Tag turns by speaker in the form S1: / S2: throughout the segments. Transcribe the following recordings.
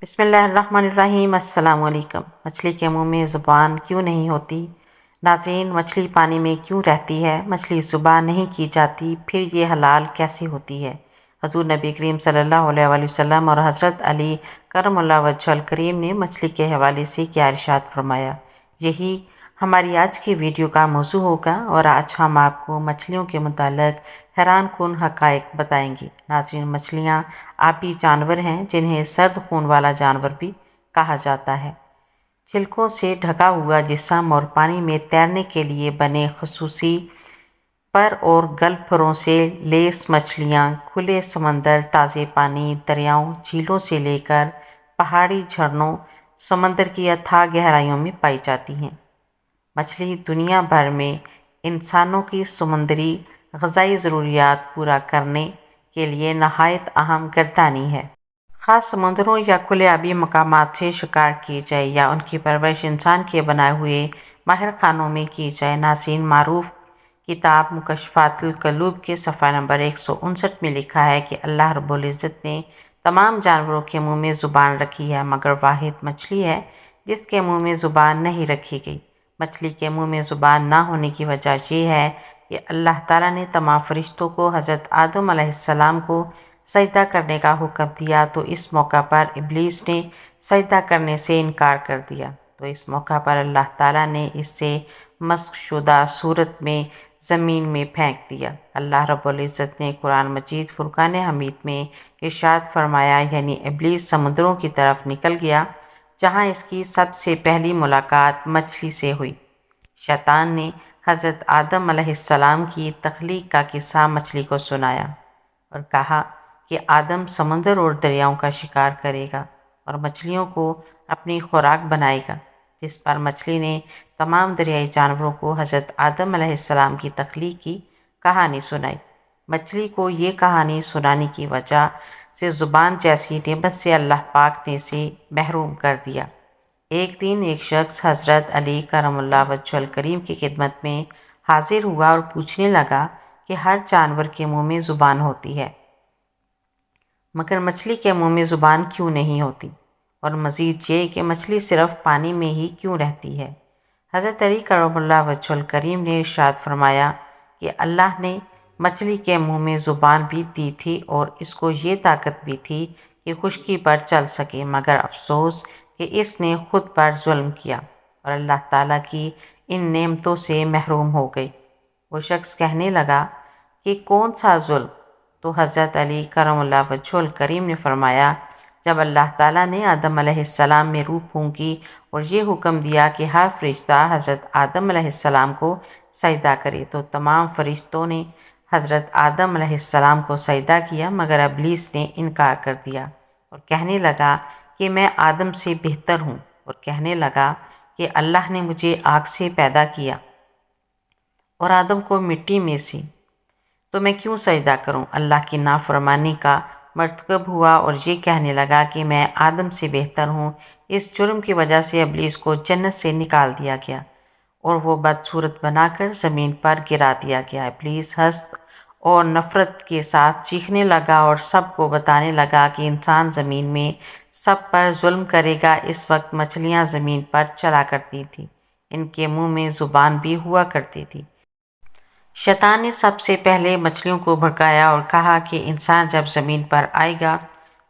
S1: بسم اللہ الرحمن الرحیم۔ السلام علیکم۔ مچھلی کے منہ میں زبان کیوں نہیں ہوتی؟ ناظرین، مچھلی پانی میں کیوں رہتی ہے؟ مچھلی ذبح نہیں کی جاتی، پھر یہ حلال کیسے ہوتی ہے؟ حضور نبی کریم صلی اللہ علیہ وآلہ وسلم اور حضرت علی کرم اللہ وجہہ الکریم نے مچھلی کے حوالے سے کیا ارشاد فرمایا، یہی ہماری آج کی ویڈیو کا موضوع ہوگا، اور آج ہم آپ کو مچھلیوں کے متعلق حیران کن حقائق بتائیں گے۔ ناظرین، مچھلیاں آبی جانور ہیں جنہیں سرد خون والا جانور بھی کہا جاتا ہے۔ چھلکوں سے ڈھکا ہوا جسم اور پانی میں تیرنے کے لیے بنے خصوصی پر اور گل پھروں سے لیس مچھلیاں کھلے سمندر، تازے پانی، دریاؤں، جھیلوں سے لے کر پہاڑی جھرنوں، سمندر کی اتھاہ گہرائیوں میں پائی جاتی ہیں۔ مچھلی دنیا بھر میں انسانوں کی سمندری غذائی ضروریات پورا کرنے کے لیے نہایت اہم گردانی ہے۔ خاص سمندروں یا کھلے آبی مقامات سے شکار کی جائے یا ان کی پرورش انسان کے بنائے ہوئے ماہر خانوں میں کی جائے۔ ناظرین، معروف کتاب مکشفات القلوب کے صفحہ نمبر 159 میں لکھا ہے کہ اللہ رب العزت نے تمام جانوروں کے منہ میں زبان رکھی ہے، مگر واحد مچھلی ہے جس کے منہ میں زبان نہیں رکھی گئی۔ مچھلی کے منہ میں زبان نہ ہونے کی وجہ یہ ہے کہ اللہ تعالیٰ نے تمام فرشتوں کو حضرت آدم علیہ السلام کو سجدہ کرنے کا حکم دیا، تو اس موقع پر ابلیس نے سجدہ کرنے سے انکار کر دیا، تو اس موقع پر اللہ تعالیٰ نے اس سے مسخ شدہ صورت میں زمین میں پھینک دیا۔ اللہ رب العزت نے قرآن مجید فرقان حمید میں ارشاد فرمایا، یعنی ابلیس سمندروں کی طرف نکل گیا جہاں اس کی سب سے پہلی ملاقات مچھلی سے ہوئی۔ شیطان نے حضرت آدم علیہ السلام کی تخلیق کا قصہ مچھلی کو سنایا اور کہا کہ آدم سمندر اور دریاؤں کا شکار کرے گا اور مچھلیوں کو اپنی خوراک بنائے گا، جس پر مچھلی نے تمام دریائی جانوروں کو حضرت آدم علیہ السلام کی تخلیق کی کہانی سنائی۔ مچھلی کو یہ کہانی سنانے کی وجہ سے زبان جیسی نعمت سے اللہ پاک نے اسے محروم کر دیا۔ ایک دن ایک شخص حضرت علی کرم اللہ وجہہ الکریم کی خدمت میں حاضر ہوا اور پوچھنے لگا کہ ہر جانور کے منہ میں زبان ہوتی ہے، مگر مچھلی کے منہ میں زبان کیوں نہیں ہوتی، اور مزید یہ کہ مچھلی صرف پانی میں ہی کیوں رہتی ہے۔ حضرت علی کرم اللہ وجہہ الکریم نے ارشاد فرمایا کہ اللہ نے مچھلی کے منہ میں زبان بھی دی تھی اور اس کو یہ طاقت بھی تھی کہ خشکی پر چل سکے، مگر افسوس کہ اس نے خود پر ظلم کیا اور اللہ تعالیٰ کی ان نعمتوں سے محروم ہو گئی۔ وہ شخص کہنے لگا کہ کون سا ظلم؟ تو حضرت علی کرم اللہ وجہہ الکریم نے فرمایا، جب اللہ تعالیٰ نے آدم علیہ السلام میں روح پھونکی اور یہ حکم دیا کہ ہر فرشتہ حضرت آدم علیہ السلام کو سجدہ کرے، تو تمام فرشتوں نے حضرت آدم علیہ السلام کو سجدہ کیا، مگر ابلیس نے انکار کر دیا اور کہنے لگا کہ میں آدم سے بہتر ہوں، اور کہنے لگا کہ اللہ نے مجھے آگ سے پیدا کیا اور آدم کو مٹی میں سے، تو میں کیوں سجدہ کروں؟ اللہ کی نافرمانی کا مرتکب ہوا اور یہ کہنے لگا کہ میں آدم سے بہتر ہوں۔ اس جرم کی وجہ سے ابلیس کو جنت سے نکال دیا گیا اور وہ بدصورت بنا کر زمین پر گرا دیا گیا۔ ابلیس حسد اور نفرت کے ساتھ چیخنے لگا اور سب کو بتانے لگا کہ انسان زمین میں سب پر ظلم کرے گا۔ اس وقت مچھلیاں زمین پر چلا کرتی تھیں، ان کے منہ میں زبان بھی ہوا کرتی تھی۔ شیطان نے سب سے پہلے مچھلیوں کو بھڑکایا اور کہا کہ انسان جب زمین پر آئے گا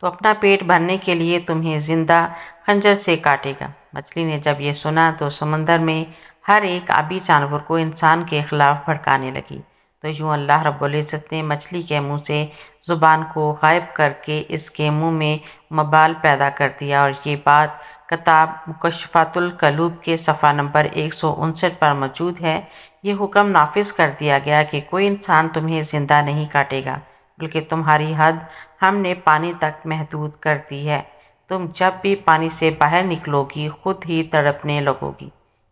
S1: تو اپنا پیٹ بھرنے کے لیے تمہیں زندہ خنجر سے کاٹے گا۔ مچھلی نے جب یہ سنا تو سمندر میں ہر ایک آبی جانور کو انسان کے خلاف بھڑکانے لگی، تو یوں اللہ رب العزت نے مچھلی کے منہ سے زبان کو غائب کر کے اس کے منہ میں مبال پیدا کر دیا، اور یہ بات کتاب مکشفات القلوب کے صفحہ نمبر 159 پر موجود ہے۔ یہ حکم نافذ کر دیا گیا کہ کوئی انسان تمہیں زندہ نہیں کاٹے گا، بلکہ تمہاری حد ہم نے پانی تک محدود کر دی ہے۔ تم جب بھی پانی سے باہر نکلو گی خود ہی تڑپنے لگو گی۔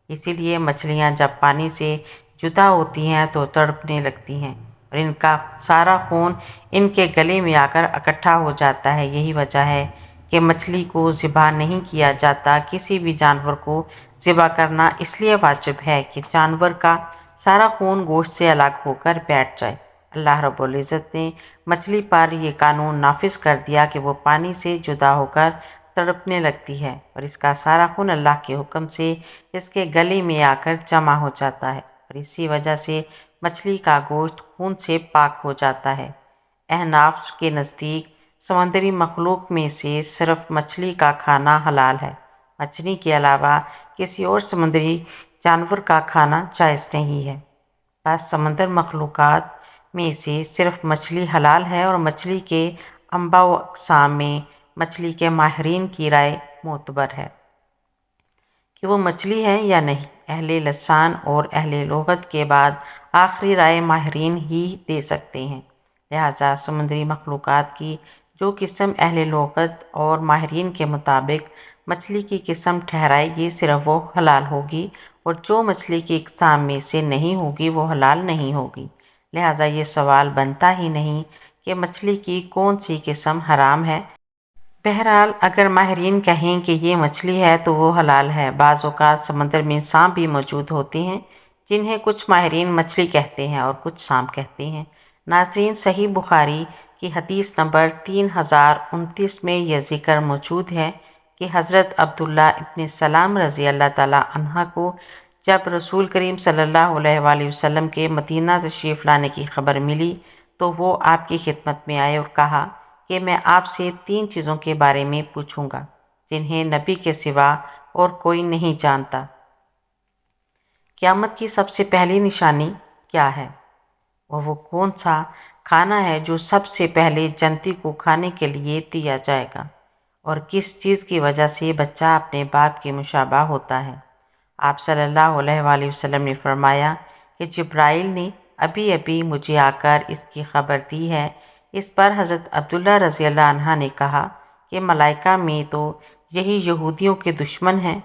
S1: اسی لیے مچھلیاں جب پانی سے جدا ہوتی ہیں تو تڑپنے لگتی ہیں اور ان کا سارا خون ان کے گلے میں آ کر اکٹھا ہو جاتا ہے۔ یہی وجہ ہے کہ مچھلی کو ذبح نہیں کیا جاتا۔ کسی بھی جانور کو ذبح کرنا اس لیے واجب ہے کہ جانور کا سارا خون گوشت سے الگ ہو کر بیٹھ جائے۔ اللہ رب العزت نے مچھلی پر یہ قانون نافذ کر دیا کہ وہ پانی سے جدا ہو کر تڑپنے لگتی ہے اور اس کا سارا خون اللہ کے حکم سے اس کے گلے میں آ کر جمع ہو جاتا ہے اور اسی وجہ سے مچھلی کا گوشت خون سے پاک ہو جاتا ہے۔ احناف کے نزدیک سمندری مخلوق میں سے صرف مچھلی کا کھانا حلال ہے۔ مچھلی کے علاوہ کسی اور سمندری جانور کا کھانا جائز نہیں ہے۔ بس سمندر مخلوقات میں سے صرف مچھلی حلال ہے اور مچھلی کے انواع و اقسام میں مچھلی کے ماہرین کی رائے معتبر ہے کہ وہ مچھلی ہے یا نہیں۔ اہل لسان اور اہل لغت کے بعد آخری رائے ماہرین ہی دے سکتے ہیں، لہٰذا سمندری مخلوقات کی جو قسم اہل لغت اور ماہرین کے مطابق مچھلی کی قسم ٹھہرائے گی صرف وہ حلال ہوگی، اور جو مچھلی کی اقسام میں سے نہیں ہوگی وہ حلال نہیں ہوگی۔ لہٰذا یہ سوال بنتا ہی نہیں کہ مچھلی کی کون سی قسم حرام ہے۔ بہرحال اگر ماہرین کہیں کہ یہ مچھلی ہے تو وہ حلال ہے۔ بعض اوقات سمندر میں سانپ بھی موجود ہوتے ہیں جنہیں کچھ ماہرین مچھلی کہتے ہیں اور کچھ سانپ کہتے ہیں۔ ناظرین، صحیح بخاری کی حدیث نمبر 3029 میں یہ ذکر موجود ہے کہ حضرت عبداللہ ابن سلام رضی اللہ تعالیٰ عنہ کو جب رسول کریم صلی اللہ علیہ وآلہ وسلم کے مدینہ تشریف لانے کی خبر ملی تو وہ آپ کی خدمت میں آئے اور کہا کہ میں آپ سے 3 چیزوں کے بارے میں پوچھوں گا جنہیں نبی کے سوا اور کوئی نہیں جانتا۔ قیامت کی سب سے پہلی نشانی کیا ہے، اور وہ کون سا کھانا ہے جو سب سے پہلے جنتی کو کھانے کے لیے دیا جائے گا، اور کس چیز کی وجہ سے بچہ اپنے باپ کے مشابہ ہوتا ہے۔ آپ صلی اللہ علیہ وآلہ وسلم نے فرمایا کہ جبرائیل نے ابھی ابھی مجھے آ کر اس کی خبر دی ہے۔ اس پر حضرت عبداللہ رضی اللہ عنہ نے کہا کہ ملائکہ میں تو یہی یہودیوں کے دشمن ہیں۔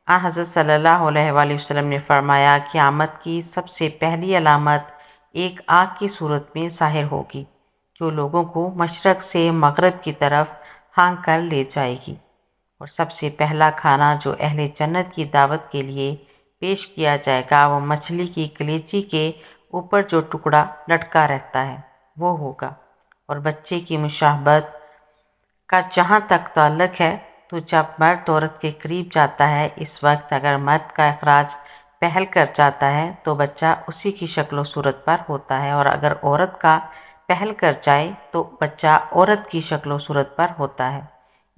S1: حضرت صلی اللہ علیہ وآلہ وسلم نے فرمایا قیامت کی سب سے پہلی علامت ایک آگ کی صورت میں ظاہر ہوگی جو لوگوں کو مشرق سے مغرب کی طرف ہانک کر لے جائے گی، اور سب سے پہلا کھانا جو اہل جنت کی دعوت کے لیے پیش کیا جائے گا وہ مچھلی کی کلیجی کے اوپر جو ٹکڑا لٹکا رہتا ہے وہ ہوگا۔ اور بچے کی مشابہت کا جہاں تک تعلق ہے تو جب مرد عورت کے قریب جاتا ہے اس وقت اگر مرد کا اخراج پہل کر جاتا ہے تو بچہ اسی کی شکل و صورت پر ہوتا ہے، اور اگر عورت کا پہل کر جائے تو بچہ عورت کی شکل و صورت پر ہوتا ہے۔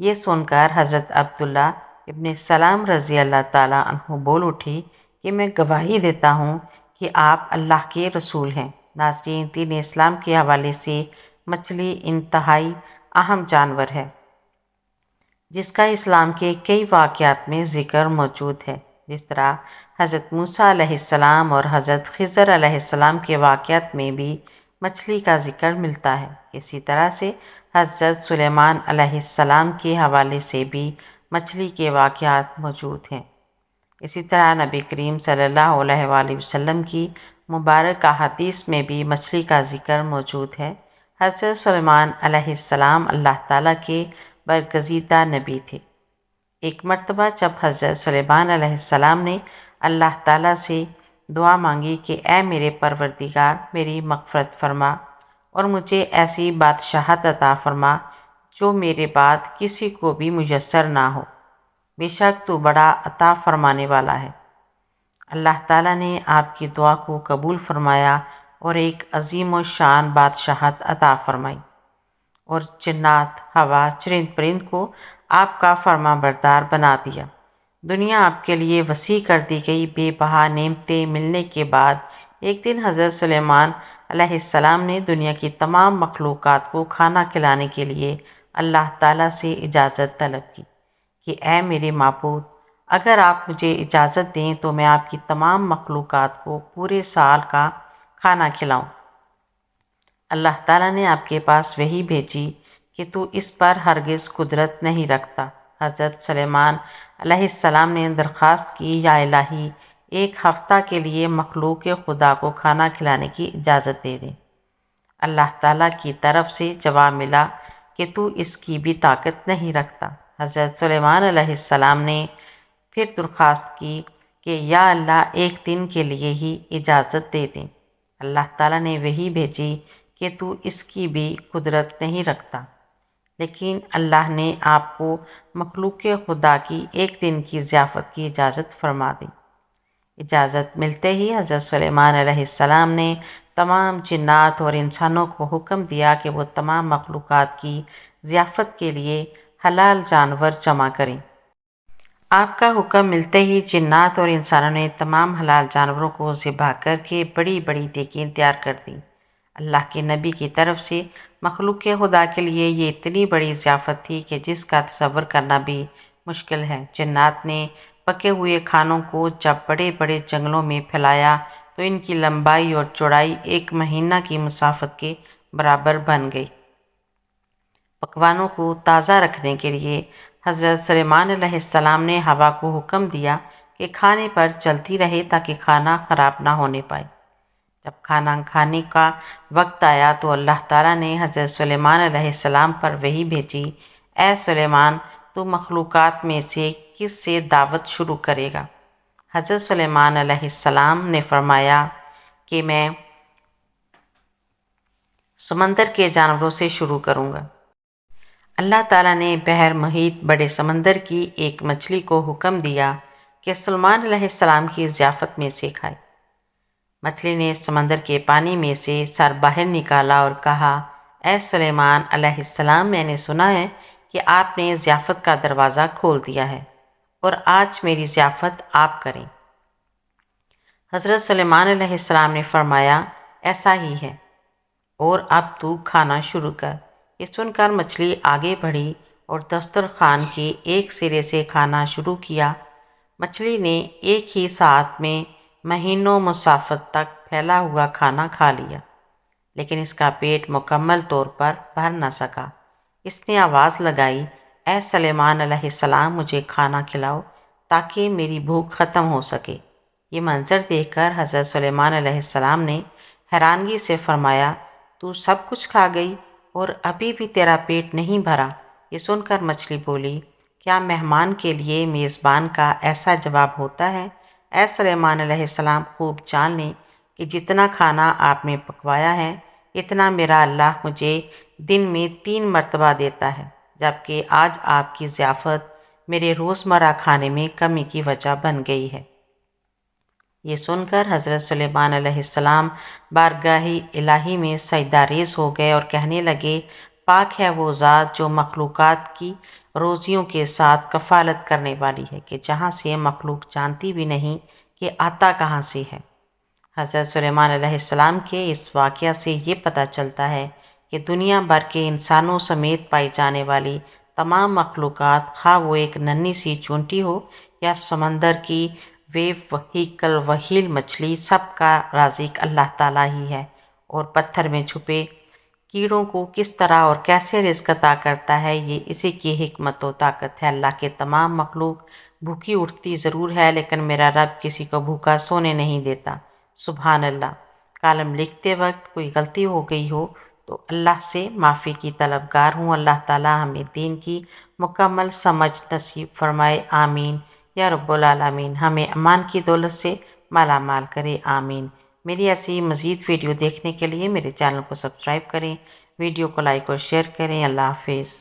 S1: یہ سن کر حضرت عبداللہ ابن سلام رضی اللہ تعالیٰ عنہ بول اٹھی کہ میں گواہی دیتا ہوں کہ آپ اللہ کے رسول ہیں۔ ناظرین، دین اسلام کے حوالے سے مچھلی انتہائی اہم جانور ہے جس کا اسلام کے کئی واقعات میں ذکر موجود ہے، جس طرح حضرت موسیٰ علیہ السلام اور حضرت خضر علیہ السلام کے واقعات میں بھی مچھلی کا ذکر ملتا ہے۔ اسی طرح سے حضرت سلیمان علیہ السلام کے حوالے سے بھی مچھلی کے واقعات موجود ہیں۔ اسی طرح نبی کریم صلی اللہ علیہ وآلہ وسلم کی مبارک احادیث میں بھی مچھلی کا ذکر موجود ہے۔ حضرت سلیمان علیہ السلام اللہ تعالیٰ کے برگزیدہ نبی تھے۔ ایک مرتبہ جب حضرت سلیمان علیہ السلام نے اللہ تعالیٰ سے دعا مانگی کہ اے میرے پروردگار، میری مغفرت فرما اور مجھے ایسی بادشاہت عطا فرما جو میرے بعد کسی کو بھی میسر نہ ہو، بے شک تو بڑا عطا فرمانے والا ہے۔ اللہ تعالیٰ نے آپ کی دعا کو قبول فرمایا اور ایک عظیم و شان بادشاہت عطا فرمائی، اور جنات، ہوا، چرند پرند کو آپ کا فرما بردار بنا دیا۔ دنیا آپ کے لیے وسیع کر دی گئی۔ بے بہا نعمتیں ملنے کے بعد ایک دن حضرت سلیمان علیہ السلام نے دنیا کی تمام مخلوقات کو کھانا کھلانے کے لیے اللہ تعالیٰ سے اجازت طلب کی کہ اے میرے معبود، اگر آپ مجھے اجازت دیں تو میں آپ کی تمام مخلوقات کو پورے سال کا کھانا کھلاؤں۔ اللہ تعالیٰ نے آپ کے پاس وحی بھیجی کہ تو اس پر ہرگز قدرت نہیں رکھتا۔ حضرت سلیمان علیہ السلام نے درخواست کی یا الہی، ایک ہفتہ کے لیے مخلوق خدا کو کھانا کھلانے کی اجازت دے دیں۔ اللہ تعالیٰ کی طرف سے جواب ملا کہ تو اس کی بھی طاقت نہیں رکھتا۔ حضرت سلیمان علیہ السلام نے پھر درخواست کی کہ یا اللہ، ایک دن کے لیے ہی اجازت دے دیں۔ اللہ تعالیٰ نے وحی بھیجی کہ تو اس کی بھی قدرت نہیں رکھتا۔ لیکن اللہ نے آپ کو مخلوق خدا کی ایک دن کی ضیافت کی اجازت فرما دی۔ اجازت ملتے ہی حضرت سلیمان علیہ السلام نے تمام جنات اور انسانوں کو حکم دیا کہ وہ تمام مخلوقات کی ضیافت کے لیے حلال جانور جمع کریں۔ آپ کا حکم ملتے ہی جنات اور انسانوں نے تمام حلال جانوروں کو ذبح کر کے بڑی بڑی دیگیں تیار کر دیں۔ اللہ کے نبی کی طرف سے مخلوق خدا کے لیے یہ اتنی بڑی ضیافت تھی کہ جس کا تصور کرنا بھی مشکل ہے۔ جنات نے پکے ہوئے کھانوں کو جب بڑے بڑے جنگلوں میں پھیلایا تو ان کی لمبائی اور چوڑائی 1 مہینہ کی مسافت کے برابر بن گئی۔ پکوانوں کو تازہ رکھنے کے لیے حضرت سلیمان علیہ السلام نے ہوا کو حکم دیا کہ کھانے پر چلتی رہے تاکہ کھانا خراب نہ ہونے پائے۔ جب کھانا کھانے کا وقت آیا تو اللہ تعالیٰ نے حضرت سلیمان علیہ السلام پر وحی بھیجی، اے سلیمان، تو مخلوقات میں سے کس سے دعوت شروع کرے گا؟ حضرت سلیمان علیہ السلام نے فرمایا کہ میں سمندر کے جانوروں سے شروع کروں گا۔ اللہ تعالیٰ نے بحر محیط بڑے سمندر کی ایک مچھلی کو حکم دیا کہ سلیمان علیہ السلام کی ضیافت میں سے کھائے۔ مچھلی نے سمندر کے پانی میں سے سر باہر نکالا اور کہا، اے سلیمان علیہ السلام، میں نے سنا ہے کہ آپ نے ضیافت کا دروازہ کھول دیا ہے اور آج میری ضیافت آپ کریں۔ حضرت سلیمان علیہ السلام نے فرمایا، ایسا ہی ہے، اور اب تو کھانا شروع کر۔ یہ سن کر مچھلی آگے بڑھی اور دسترخوان کے ایک سرے سے کھانا شروع کیا۔ مچھلی نے ایک ہی ساتھ میں مہینوں مسافت تک پھیلا ہوا کھانا کھا لیا، لیکن اس کا پیٹ مکمل طور پر بھر نہ سکا۔ اس نے آواز لگائی، اے سلیمان علیہ السلام، مجھے کھانا کھلاؤ تاکہ میری بھوک ختم ہو سکے۔ یہ منظر دیکھ کر حضرت سلیمان علیہ السلام نے حیرانگی سے فرمایا، تو سب کچھ کھا گئی اور ابھی بھی تیرا پیٹ نہیں بھرا؟ یہ سن کر مچھلی بولی، کیا مہمان کے لیے میزبان کا ایسا جواب ہوتا ہے؟ اے سلیمان علیہ السلام، خوب جان لیں کہ جتنا کھانا آپ نے پکوایا ہے اتنا میرا اللہ مجھے دن میں 3 مرتبہ دیتا ہے، جبکہ آج آپ کی ضیافت میرے روزمرہ کھانے میں کمی کی وجہ بن گئی ہے۔ یہ سن کر حضرت سلیمان علیہ السلام بارگاہ الہی میں سجدہ ریز ہو گئے اور کہنے لگے، پاک ہے وہ ذات جو مخلوقات کی روزیوں کے ساتھ کفالت کرنے والی ہے کہ جہاں سے مخلوق جانتی بھی نہیں کہ آتا کہاں سے ہے۔ حضرت سلیمان علیہ السلام کے اس واقعہ سے یہ پتہ چلتا ہے کہ دنیا بھر کے انسانوں سمیت پائی جانے والی تمام مخلوقات، خواہ وہ ایک ننھی سی چونٹی ہو یا سمندر کی ویو وہیکل وہیل مچھلی، سب کا رازق اللہ تعالیٰ ہی ہے، اور پتھر میں چھپے کیڑوں کو کس طرح اور کیسے رزق عطا کرتا ہے، یہ اسی کی حکمت و طاقت ہے۔ اللہ کے تمام مخلوق بھوکی اٹھتی ضرور ہے، لیکن میرا رب کسی کو بھوکا سونے نہیں دیتا۔ سبحان اللہ۔ کالم لکھتے وقت کوئی غلطی ہو گئی ہو تو اللہ سے معافی کی طلبگار ہوں۔ اللہ تعالیٰ ہمیں دین کی مکمل سمجھ نصیب فرمائے، آمین یا رب العالمین۔ ہمیں ایمان کی دولت سے مالا مال کرے، آمین۔ میری ایسی مزید ویڈیو دیکھنے کے لیے میرے چینل کو سبسکرائب کریں، ویڈیو کو لائک اور شیئر کریں۔ اللہ حافظ۔